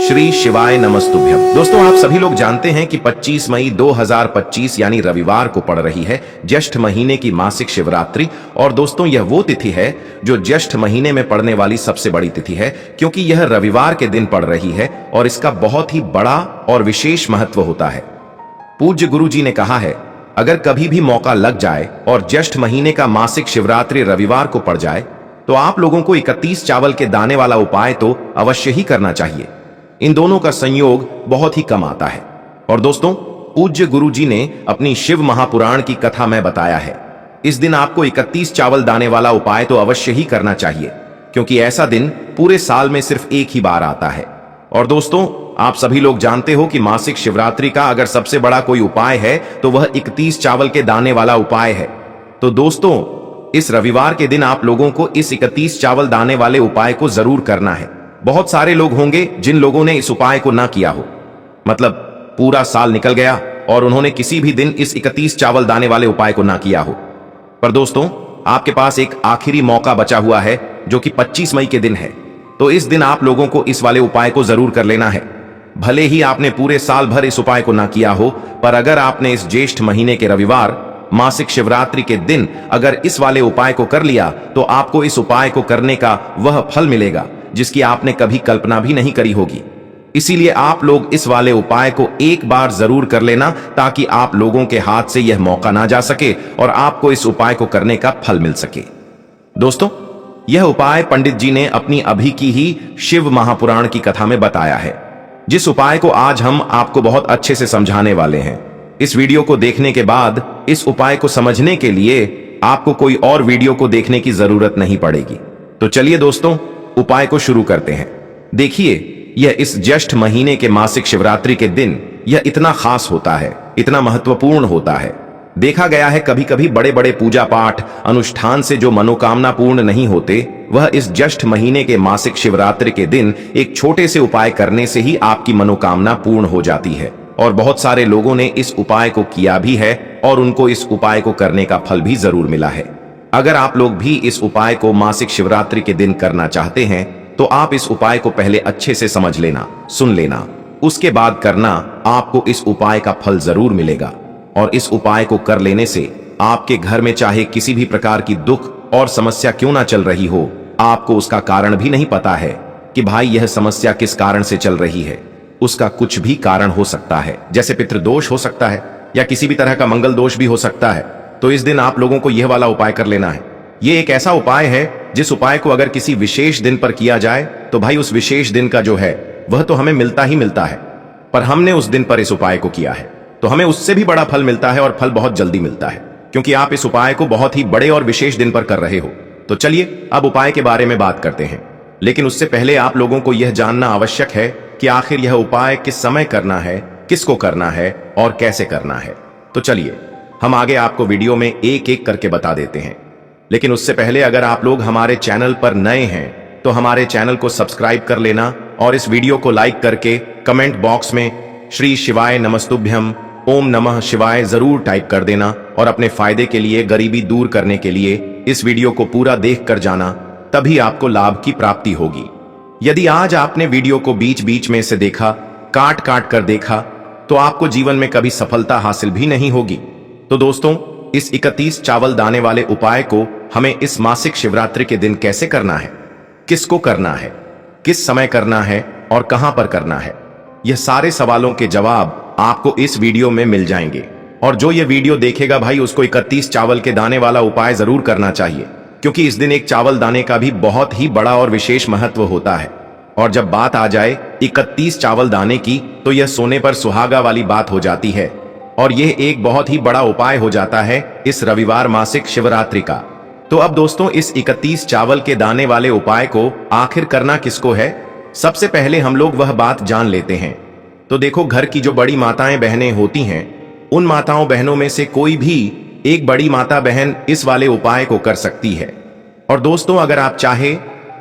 श्री शिवाय नमस्तुभ्यम। दोस्तों, आप सभी लोग जानते हैं कि 25 मई 2025 यानी रविवार को पड़ रही है ज्येष्ठ महीने की मासिक शिवरात्रि। और दोस्तों, यह वो तिथि है जो ज्येष्ठ महीने में पड़ने वाली सबसे बड़ी तिथि है, क्योंकि यह रविवार के दिन पड़ रही है और इसका बहुत ही बड़ा और विशेष महत्व होता है। पूज्य गुरु जी ने कहा है, अगर कभी भी मौका लग जाए और ज्येष्ठ महीने का मासिक शिवरात्रि रविवार को पड़ जाए तो आप लोगों को 31 चावल के दाने वाला उपाय तो अवश्य ही करना चाहिए। इन दोनों का संयोग बहुत ही कम आता है। और दोस्तों, पूज्य गुरु जी ने अपनी शिव महापुराण की कथा में बताया है, इस दिन आपको 31 चावल दाने वाला उपाय तो अवश्य ही करना चाहिए, क्योंकि ऐसा दिन पूरे साल में सिर्फ एक ही बार आता है। और दोस्तों, आप सभी लोग जानते हो कि मासिक शिवरात्रि का अगर सबसे बड़ा कोई उपाय है तो वह 31 चावल के दाने वाला उपाय है। तो दोस्तों, इस रविवार के दिन आप लोगों को इस 31 चावल दाने वाले उपाय को जरूर करना है। बहुत सारे लोग होंगे जिन लोगों ने इस उपाय को ना किया हो, मतलब पूरा साल निकल गया और उन्होंने किसी भी दिन इस 31 चावल दाने वाले उपाय को ना किया हो। पर दोस्तों, आपके पास एक आखिरी मौका बचा हुआ है जो कि 25 मई के दिन है। तो इस दिन आप लोगों को इस वाले उपाय को जरूर कर लेना है। भले ही आपने पूरे साल भर इस उपाय को ना किया हो, पर अगर आपने इस ज्येष्ठ महीने के रविवार मासिक शिवरात्रि के दिन अगर इस वाले उपाय को कर लिया तो आपको इस उपाय को करने का वह फल मिलेगा जिसकी आपने कभी कल्पना भी नहीं करी होगी। इसीलिए आप लोग इस वाले उपाय को एक बार जरूर कर लेना, ताकि आप लोगों के हाथ से यह मौका ना जा सके और आपको इस उपाय को करने का फल मिल सके। दोस्तों, यह उपाय पंडित जी ने अपनी अभी की ही शिव महापुराण की कथा में बताया है, जिस उपाय को आज हम आपको बहुत अच्छे से समझाने वाले हैं। इस वीडियो को देखने के बाद इस उपाय को समझने के लिए आपको कोई और वीडियो को देखने की जरूरत नहीं पड़ेगी। तो चलिए दोस्तों, उपाय को शुरू करते हैं। देखिए, यह इस ज्येष्ठ महीने के मासिक शिवरात्रि के दिन यह इतना खास होता है, इतना महत्वपूर्ण होता है। देखा गया है कभी कभी बड़े बड़े पूजा पाठ अनुष्ठान से जो मनोकामना पूर्ण नहीं होते, वह इस ज्येष्ठ महीने के मासिक शिवरात्रि के दिन एक छोटे से उपाय करने से ही आपकी मनोकामना पूर्ण हो जाती है। और बहुत सारे लोगों ने इस उपाय को किया भी है और उनको इस उपाय को करने का फल भी जरूर मिला है। अगर आप लोग भी इस उपाय को मासिक शिवरात्रि के दिन करना चाहते हैं तो आप इस उपाय को पहले अच्छे से समझ लेना, सुन लेना, उसके बाद करना। आपको इस उपाय का फल जरूर मिलेगा। और इस उपाय को कर लेने से आपके घर में चाहे किसी भी प्रकार की दुख और समस्या क्यों ना चल रही हो, आपको उसका कारण भी नहीं पता है कि भाई यह समस्या किस कारण से चल रही है, उसका कुछ भी कारण हो सकता है। जैसे पितृदोष हो सकता है या किसी भी तरह का मंगल दोष भी हो सकता है। तो इस दिन आप लोगों को यह वाला उपाय कर लेना है। यह एक ऐसा उपाय है जिस उपाय को अगर किसी विशेष दिन पर किया जाए तो भाई उस विशेष दिन का जो है वह तो हमें मिलता ही मिलता है। पर हमने उस दिन पर इस उपाय को किया है तो हमें उससे भी बड़ा फल मिलता है, और फल बहुत जल्दी मिलता है, क्योंकि आप इस उपाय को बहुत ही बड़े और विशेष दिन पर कर रहे हो। तो चलिए अब उपाय के बारे में बात करते हैं। लेकिन उससे पहले आप लोगों को यह जानना आवश्यक है कि आखिर यह उपाय किस समय करना है, किसको करना है और कैसे करना है। तो चलिए हम आगे आपको वीडियो में एक एक करके बता देते हैं। लेकिन उससे पहले अगर आप लोग हमारे चैनल पर नए हैं तो हमारे चैनल को सब्सक्राइब कर लेना और इस वीडियो को लाइक करके कमेंट बॉक्स में श्री शिवाय नमस्तुभ्यम, ओम नमः शिवाय जरूर टाइप कर देना। और अपने फायदे के लिए, गरीबी दूर करने के लिए इस वीडियो को पूरा देख कर जाना, तभी आपको लाभ की प्राप्ति होगी। यदि आज आपने वीडियो को बीच बीच में से देखा, काट काट कर देखा, तो आपको जीवन में कभी सफलता हासिल भी नहीं होगी। तो दोस्तों, इस 31 चावल दाने वाले उपाय को हमें इस मासिक शिवरात्रि के दिन कैसे करना है, किसको करना है, किस समय करना है और कहां पर करना है, यह सारे सवालों के जवाब आपको इस वीडियो में मिल जाएंगे। और जो यह वीडियो देखेगा भाई, उसको 31 चावल के दाने वाला उपाय जरूर करना चाहिए, क्योंकि इस दिन एक चावल दाने का भी बहुत ही बड़ा और विशेष महत्व होता है। और जब बात आ जाए 31 चावल दाने की, तो यह सोने पर सुहागा वाली बात हो जाती है। और यह एक बहुत ही बड़ा उपाय हो जाता है इस रविवार मासिक शिवरात्रि का। तो अब दोस्तों, इस 31 चावल के दाने वाले उपाय को आखिर करना किसको है, सबसे पहले हम लोग वह बात जान लेते हैं। तो देखो, घर की जो बड़ी माताएं बहनें होती हैं, उन माताओं बहनों में से कोई भी एक बड़ी माता बहन इस वाले उपाय को कर सकती है। और दोस्तों, अगर आप चाहे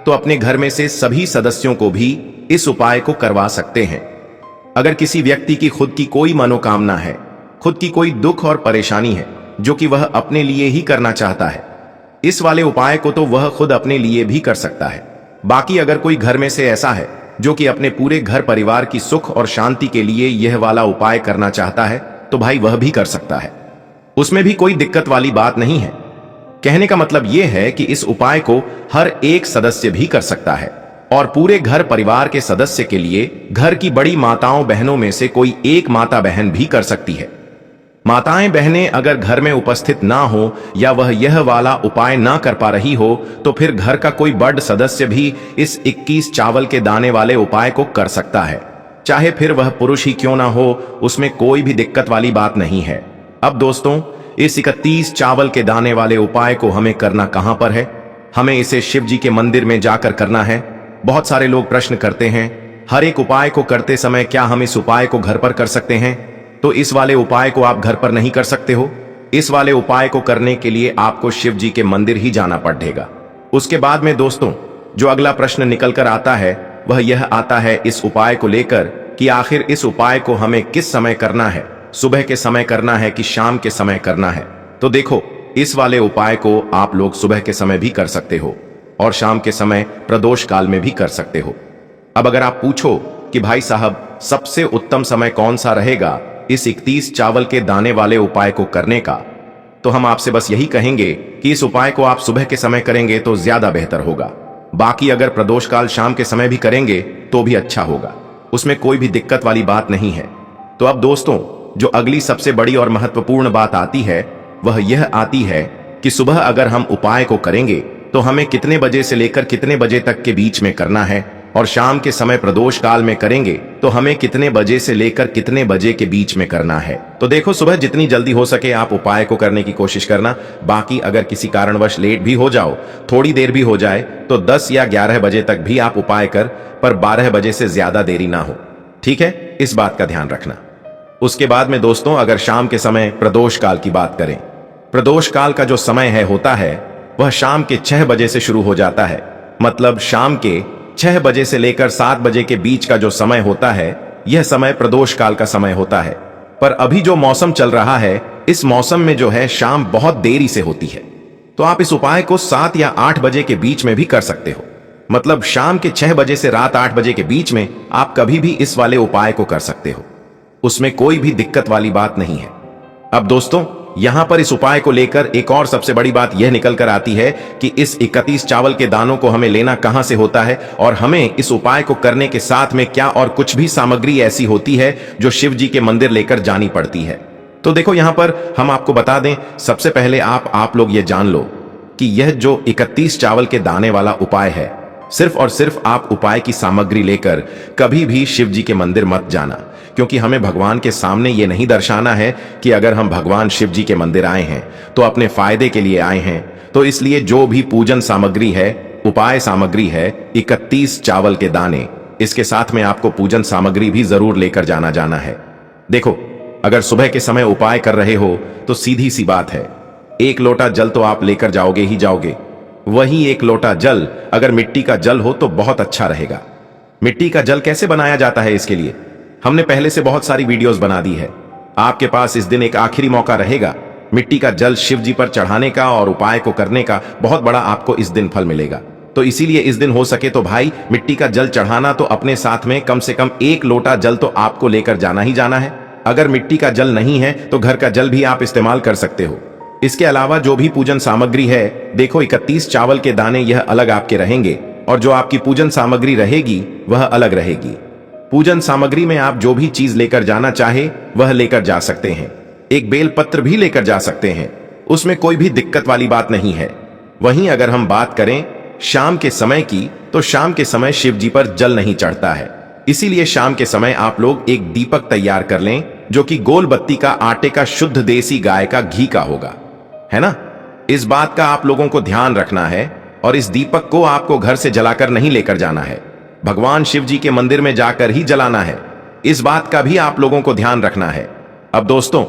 तो अपने घर में से सभी सदस्यों को भी इस उपाय को करवा सकते हैं। अगर किसी व्यक्ति की खुद की कोई मनोकामना है, खुद की कोई दुख और परेशानी है जो कि वह अपने लिए ही करना चाहता है, इस वाले उपाय को तो वह खुद अपने लिए भी कर सकता है। बाकी अगर कोई घर में से ऐसा है जो कि अपने पूरे घर परिवार की सुख और शांति के लिए यह वाला उपाय करना चाहता है तो भाई वह भी कर सकता है, उसमें भी कोई दिक्कत वाली बात नहीं है। कहने का मतलब यह है कि इस उपाय को हर एक सदस्य भी कर सकता है और पूरे घर परिवार के सदस्य के लिए घर की बड़ी माताओं बहनों में से कोई एक माता बहन भी कर सकती है। माताएं बहनें अगर घर में उपस्थित ना हो या वह यह वाला उपाय ना कर पा रही हो तो फिर घर का कोई बड़ सदस्य भी इस 21 चावल के दाने वाले उपाय को कर सकता है, चाहे फिर वह पुरुष ही क्यों ना हो, उसमें कोई भी दिक्कत वाली बात नहीं है। अब दोस्तों, इस 31 चावल के दाने वाले उपाय को हमें करना कहां पर है? हमें इसे शिव जी के मंदिर में जाकर करना है। बहुत सारे लोग प्रश्न करते हैं, हर एक उपाय को करते समय क्या हम इस उपाय को घर पर कर सकते हैं? तो इस वाले उपाय को आप घर पर नहीं कर सकते हो। इस वाले उपाय को करने के लिए आपको शिव जी के मंदिर ही जाना पड़ेगा। उसके बाद में दोस्तों, जो अगला प्रश्न निकल कर आता है वह यह आता है इस उपाय को लेकर कि आखिर इस उपाय को हमें किस समय करना है, सुबह के समय करना है कि शाम के समय करना है? तो देखो, इस वाले उपाय को आप लोग सुबह के समय भी कर सकते हो और शाम के समय प्रदोष काल में भी कर सकते हो। अब अगर आप पूछो कि भाई साहब सबसे उत्तम समय कौन सा रहेगा इस 31 चावल के दाने वाले उपाय को करने का, तो हम आपसे बस यही कहेंगे कि इस उपाय को आप सुबह के समय करेंगे तो ज्यादा बेहतर होगा। बाकी अगर प्रदोष काल शाम के समय भी करेंगे तो भी अच्छा होगा, उसमें कोई भी दिक्कत वाली बात नहीं है। तो अब दोस्तों, जो अगली सबसे बड़ी और महत्वपूर्ण बात आती है वह यह आती है कि सुबह अगर हम उपाय को करेंगे तो हमें कितने बजे से लेकर कितने बजे तक के बीच में करना है, और शाम के समय प्रदोष काल में करेंगे तो हमें कितने बजे से लेकर कितने बजे के बीच में करना है। तो देखो, सुबह जितनी जल्दी हो सके आप उपाय को करने की कोशिश करना। बाकी अगर किसी कारणवश लेट भी हो जाओ, थोड़ी देर भी हो जाए, तो 10 या 11 बजे तक भी आप उपाय कर, पर 12 बजे से ज्यादा देरी ना हो। ठीक है, इस बात का ध्यान रखना। उसके बाद में दोस्तों, अगर शाम के समय प्रदोष काल की बात करें, प्रदोष काल का जो समय होता है वह शाम के 6 बजे से शुरू हो जाता है। मतलब शाम के 6 बजे से लेकर 7 बजे के बीच का जो समय होता है यह समय प्रदोष काल का समय होता है। पर अभी जो मौसम चल रहा है, इस मौसम में जो है शाम बहुत देरी से होती है, तो आप इस उपाय को 7 या 8 बजे के बीच में भी कर सकते हो। मतलब शाम के 6 बजे से रात 8 बजे के बीच में आप कभी भी इस वाले उपाय को कर सकते हो, उसमें कोई भी दिक्कत वाली बात नहीं है। अब दोस्तों, यहां पर इस उपाय को लेकर एक और सबसे बड़ी बात यह निकल कर आती है कि इस 31 चावल के दानों को हमें लेना कहां से होता है, और हमें इस उपाय को करने के साथ में क्या और कुछ भी सामग्री ऐसी होती है जो शिव जी के मंदिर लेकर जानी पड़ती है। तो देखो, यहां पर हम आपको बता दें, सबसे पहले आप लोग ये जान लो कि यह जो 31 चावल के दाने वाला उपाय है, सिर्फ और सिर्फ आप उपाय की सामग्री लेकर कभी भी शिव जी के मंदिर मत जाना, क्योंकि हमें भगवान के सामने ये नहीं दर्शाना है कि अगर हम भगवान शिव जी के मंदिर आए हैं तो अपने फायदे के लिए आए हैं। तो इसलिए जो भी पूजन सामग्री है, उपाय सामग्री है, 31 चावल के दाने, इसके साथ में आपको पूजन सामग्री भी जरूर लेकर जाना है। देखो, अगर सुबह के समय उपाय कर रहे हो तो सीधी सी बात है, 1 लोटा जल तो आप लेकर जाओगे ही जाओगे। वही 1 लोटा जल अगर मिट्टी का जल हो तो बहुत अच्छा रहेगा। मिट्टी का जल कैसे बनाया जाता है, इसके लिए हमने पहले से बहुत सारी वीडियोस बना दी है। आपके पास इस दिन एक आखिरी मौका रहेगा मिट्टी का जल शिव जी पर चढ़ाने का और उपाय को करने का। बहुत बड़ा आपको इस दिन फल मिलेगा। तो इसीलिए इस दिन हो सके तो भाई मिट्टी का जल चढ़ाना तो अपने साथ में कम से कम 1 लोटा जल तो आपको लेकर जाना ही जाना है। अगर मिट्टी का जल नहीं है तो घर का जल भी आप इस्तेमाल कर सकते हो। इसके अलावा जो भी पूजन सामग्री है, देखो 31 चावल के दाने यह अलग आपके रहेंगे और जो आपकी पूजन सामग्री रहेगी वह अलग रहेगी। पूजन सामग्री में आप जो भी चीज लेकर जाना चाहे वह लेकर जा सकते हैं। एक बेलपत्र भी लेकर जा सकते हैं, उसमें कोई भी दिक्कत वाली बात नहीं है। वहीं अगर हम बात करें शाम के समय की, तो शाम के समय शिव जी पर जल नहीं चढ़ता है। इसीलिए शाम के समय आप लोग एक दीपक तैयार कर लें जो कि गोल बत्ती का आटे का शुद्ध देसी गाय का घी का होगा, है ना। इस बात का आप लोगों को ध्यान रखना है और इस दीपक को आपको घर से जलाकर नहीं लेकर जाना है, भगवान शिव जी के मंदिर में जाकर ही जलाना है। इस बात का भी आप लोगों को ध्यान रखना है। अब दोस्तों,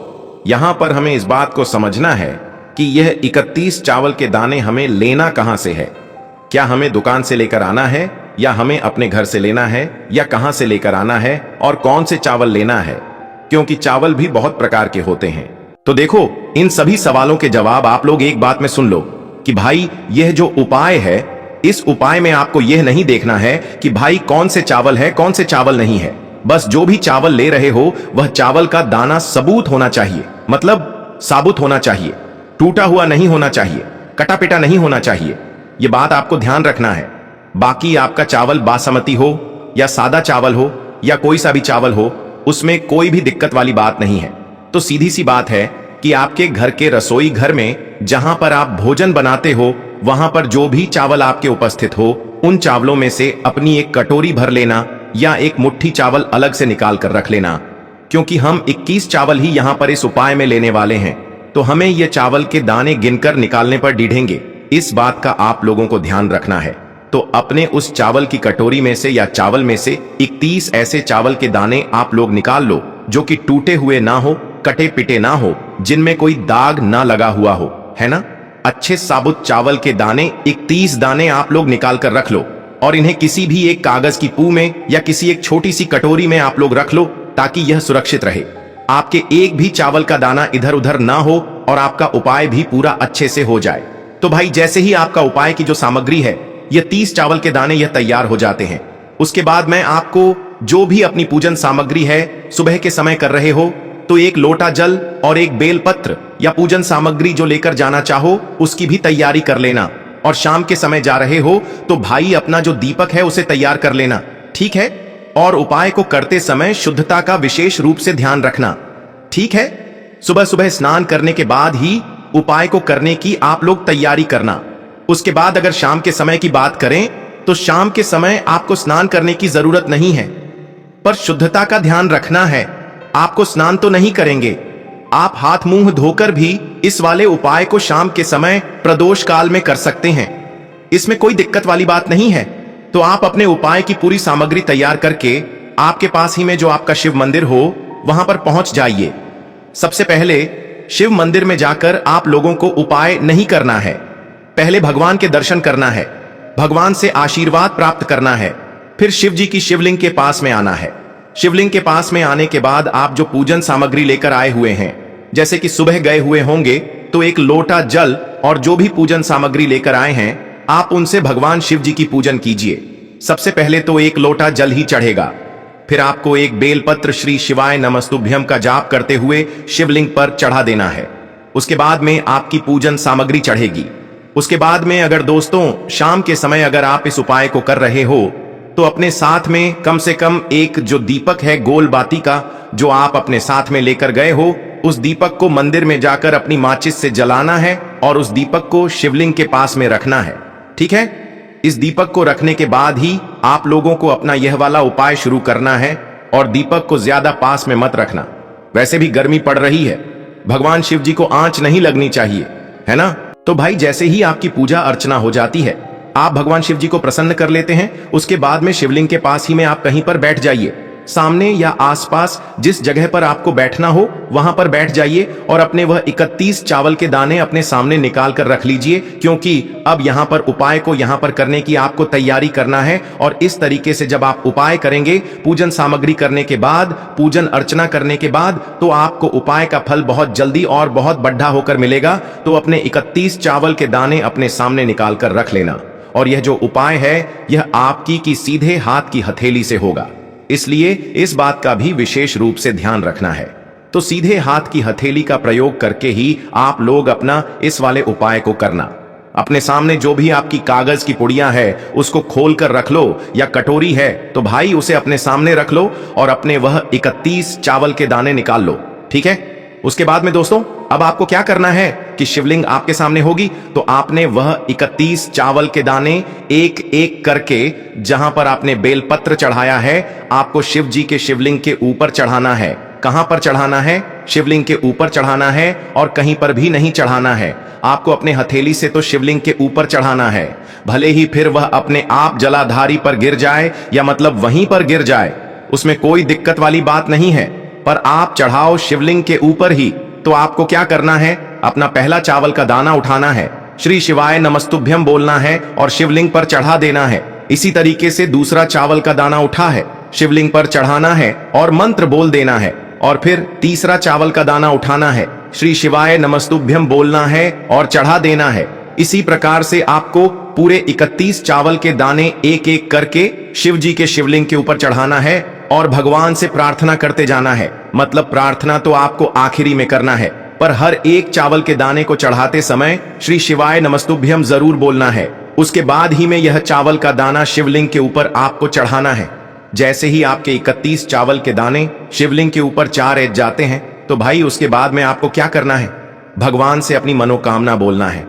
यहां पर हमें इस बात को समझना है कि यह 31 चावल के दाने हमें लेना कहां से है। क्या हमें दुकान से लेकर आना है या हमें अपने घर से लेना है या कहां से लेकर आना है और कौन से चावल लेना है, क्योंकि चावल भी बहुत प्रकार के होते हैं। तो देखो, इन सभी सवालों के जवाब आप लोग एक बात में सुन लो कि भाई यह जो उपाय है इस उपाय में आपको यह नहीं देखना है कि भाई कौन से चावल है कौन से चावल नहीं है। बस जो भी चावल ले रहे हो वह चावल का दाना सबूत होना चाहिए, मतलब साबुत होना चाहिए, टूटा हुआ नहीं होना चाहिए, कटा पिटा नहीं होना चाहिए। यह बात आपको ध्यान रखना है। बाकी आपका चावल बासमती हो या सादा चावल हो या कोई सा भी चावल हो, उसमें कोई भी दिक्कत वाली बात नहीं है। तो सीधी सी बात है कि आपके घर के रसोई घर में जहां पर आप भोजन बनाते हो वहां पर जो भी चावल आपके उपस्थित हो, उन चावलों में से अपनी एक कटोरी भर लेना या एक मुट्ठी चावल अलग से निकाल कर रख लेना। क्योंकि हम 21 चावल ही यहां पर इस उपाय में लेने वाले हैं, तो हमें ये चावल के दाने गिनकर निकालने पर डीढ़ेंगे। इस बात का आप लोगों को ध्यान रखना है। तो अपने उस चावल की कटोरी में से या चावल में से 31 ऐसे चावल के दाने आप लोग निकाल लो जो कि टूटे हुए ना हो, कटे पिटे ना हो, जिनमें कोई दाग ना लगा हुआ हो, है ना। अच्छे साबुत चावल के दाने 31 दाने आप लोग निकाल कर रख लो और इन्हें किसी भी एक कागज की पू में या किसी एक छोटी सी कटोरी में आप लोग रख लो ताकि यह सुरक्षित रहे। आपके एक भी चावल का दाना इधर उधर ना हो और आपका उपाय भी पूरा अच्छे से हो जाए। तो भाई जैसे ही आपका उपाय की जो सामग्री है, यह 30 चावल के दाने यह तैयार हो जाते हैं, उसके बाद मैं आपको जो भी अपनी पूजन सामग्री है सुबह के समय कर रहे हो तो एक लोटा जल और एक बेलपत्र या पूजन सामग्री जो लेकर जाना चाहो उसकी भी तैयारी कर लेना। और शाम के समय जा रहे हो तो भाई अपना जो दीपक है उसे तैयार कर लेना, ठीक है। और उपाय को करते समय शुद्धता का विशेष रूप से ध्यान रखना, ठीक है। सुबह सुबह स्नान करने के बाद ही उपाय को करने की आप लोग तैयारी करना। उसके बाद अगर शाम के समय की बात करें तो शाम के समय आपको स्नान करने की जरूरत नहीं है, पर शुद्धता का ध्यान रखना है। आपको स्नान तो नहीं करेंगे, आप हाथ मुंह धोकर भी इस वाले उपाय को शाम के समय प्रदोष काल में कर सकते हैं। इसमें कोई दिक्कत वाली बात नहीं है। तो आप अपने उपाय की पूरी सामग्री तैयार करके आपके पास ही में जो आपका शिव मंदिर हो वहां पर पहुंच जाइए। सबसे पहले शिव मंदिर में जाकर आप लोगों को उपाय नहीं करना है, पहले भगवान के दर्शन करना है, भगवान से आशीर्वाद प्राप्त करना है, फिर शिव जी की शिवलिंग के पास में आना है। शिवलिंग के पास में आने के बाद आप जो पूजन सामग्री लेकर आए हुए हैं, जैसे कि सुबह गए हुए होंगे तो एक लोटा जल और जो भी पूजन सामग्री लेकर आए हैं आप उनसे भगवान शिव जी की पूजन कीजिए। सबसे पहले तो एक लोटा जल ही चढ़ेगा, फिर आपको एक बेलपत्र श्री शिवाय नमस्तुभ्यम का जाप करते हुए शिवलिंग पर चढ़ा देना है। उसके बाद में आपकी पूजन सामग्री चढ़ेगी। उसके बाद में अगर दोस्तों शाम के समय अगर आप इस उपाय को कर रहे हो तो अपने साथ में कम से कम एक जो दीपक है गोल बाती का जो आप अपने साथ में लेकर गए हो, उस दीपक को मंदिर में जाकर अपनी माचिस से जलाना है और उस दीपक को शिवलिंग के पास में रखना है, ठीक है। इस दीपक को रखने के बाद ही आप लोगों को अपना यह वाला उपाय शुरू करना है और दीपक को ज्यादा पास में मत रखना। वैसे भी गर्मी पड़ रही है, भगवान शिव जी को आंच नहीं लगनी चाहिए, है ना। तो भाई जैसे ही आपकी पूजा अर्चना हो जाती है, आप भगवान शिव जी को प्रसन्न कर लेते हैं, उसके बाद में शिवलिंग के पास ही में आप कहीं पर बैठ जाइए। सामने या आसपास जिस जगह पर आपको बैठना हो वहां पर बैठ जाइए और अपने वह 31 चावल के दाने अपने सामने निकाल कर रख लीजिए, क्योंकि अब यहां पर उपाय को यहां पर करने की आपको तैयारी करना है। और इस तरीके से जब आप उपाय करेंगे, पूजन सामग्री करने के बाद, पूजन अर्चना करने के बाद, तो आपको उपाय का फल बहुत जल्दी और बहुत बढ़ा होकर मिलेगा। तो अपने 31 चावल के दाने अपने सामने निकाल कर रख लेना। और यह जो उपाय है यह आपकी की सीधे हाथ की हथेली से होगा, इसलिए इस बात का भी विशेष रूप से ध्यान रखना है। तो सीधे हाथ की हथेली का प्रयोग करके ही आप लोग अपना इस वाले उपाय को करना। अपने सामने जो भी आपकी कागज की पुड़िया है उसको खोल कर रख लो, या कटोरी है तो भाई उसे अपने सामने रख लो और अपने वह 31 चावल के दाने निकाल लो, ठीक है। उसके बाद में दोस्तों अब आपको क्या करना है कि शिवलिंग आपके सामने होगी तो आपने वह 31 चावल के दाने एक एक करके जहां पर आपने बेलपत्र चढ़ाया है आपको शिव जी के शिवलिंग के ऊपर चढ़ाना है। कहां पर चढ़ाना है? शिवलिंग के ऊपर चढ़ाना है और कहीं पर भी नहीं चढ़ाना है। आपको अपने हथेली से तो शिवलिंग के ऊपर चढ़ाना है, भले ही फिर वह अपने आप जलाधारी पर गिर जाए या मतलब वहीं पर गिर जाए, उसमें कोई दिक्कत वाली बात नहीं है, पर आप चढ़ाओ शिवलिंग के ऊपर ही। तो आपको क्या करना है, अपना पहला चावल का दाना उठाना है, श्री शिवाय नमस्तुभ्यम बोलना है और शिवलिंग पर चढ़ा देना है। इसी तरीके से दूसरा चावल का दाना उठा है, शिवलिंग पर चढ़ाना है और मंत्र बोल देना है। और फिर तीसरा चावल का दाना उठाना है, श्री शिवाय नमस्तुभ्यम बोलना है और चढ़ा देना है। इसी प्रकार से आपको पूरे 31 चावल के दाने एक एक करके शिव जी के शिवलिंग के ऊपर चढ़ाना है और भगवान से प्रार्थना करते जाना है। मतलब प्रार्थना तो आपको आखिरी में करना है, पर हर एक चावल के दाने को चढ़ाते समय श्री शिवाय नमस्तुभ्यम जरूर बोलना है। उसके बाद ही में यह चावल का दाना शिवलिंग के ऊपर आपको चढ़ाना है। जैसे ही आपके 31 चावल के दाने शिवलिंग के ऊपर चार जाते हैं तो भाई उसके बाद में आपको क्या करना है? भगवान से अपनी मनोकामना बोलना है।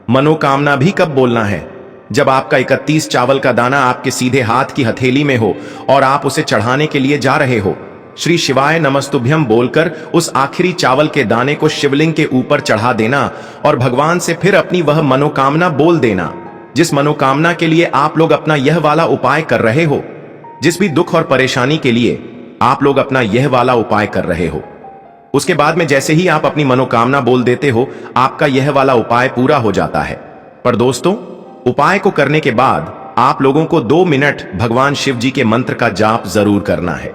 मनोकामना भी कब बोलना है? जब आपका 31 चावल का दाना आपके सीधे हाथ की हथेली में हो और आप उसे चढ़ाने के लिए जा रहे हो। श्री शिवाय नमस्तुभ्यम बोलकर उस आखिरी चावल के दाने को शिवलिंग के ऊपर चढ़ा देना और भगवान से फिर अपनी वह मनोकामना बोल देना, जिस मनोकामना के लिए आप लोग अपना यह वाला उपाय कर रहे हो। जिस भी दुख और परेशानी के लिए आप लोग अपना यह वाला उपाय कर रहे हो, उसके बाद में जैसे ही आप अपनी मनोकामना बोल देते हो, आपका यह वाला उपाय पूरा हो जाता है। पर दोस्तों, उपाय को करने के बाद आप लोगों को 2 मिनट भगवान शिव जी के मंत्र का जाप जरूर करना है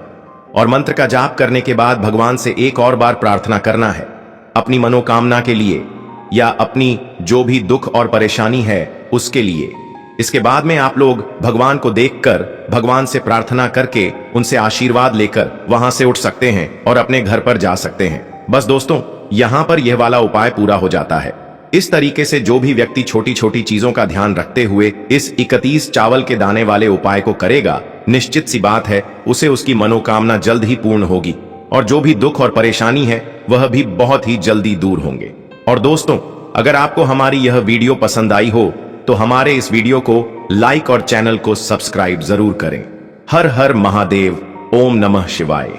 और मंत्र का जाप करने के बाद भगवान से एक और बार प्रार्थना करना है अपनी मनोकामना के लिए या अपनी जो भी दुख और परेशानी है उसके लिए। इसके बाद में आप लोग भगवान को देखकर भगवान से प्रार्थना करके उनसे आशीर्वाद लेकर वहां से उठ सकते हैं और अपने घर पर जा सकते हैं। बस दोस्तों, यहां पर यह वाला उपाय पूरा हो जाता है। इस तरीके से जो भी व्यक्ति छोटी छोटी चीजों का ध्यान रखते हुए इस 31 चावल के दाने वाले उपाय को करेगा, निश्चित सी बात है उसे उसकी मनोकामना जल्द ही पूर्ण होगी और जो भी दुख और परेशानी है वह भी बहुत ही जल्दी दूर होंगे। और दोस्तों, अगर आपको हमारी यह वीडियो पसंद आई हो तो हमारे इस वीडियो को लाइक और चैनल को सब्सक्राइब जरूर करें। हर हर महादेव, ओम नमः शिवाय।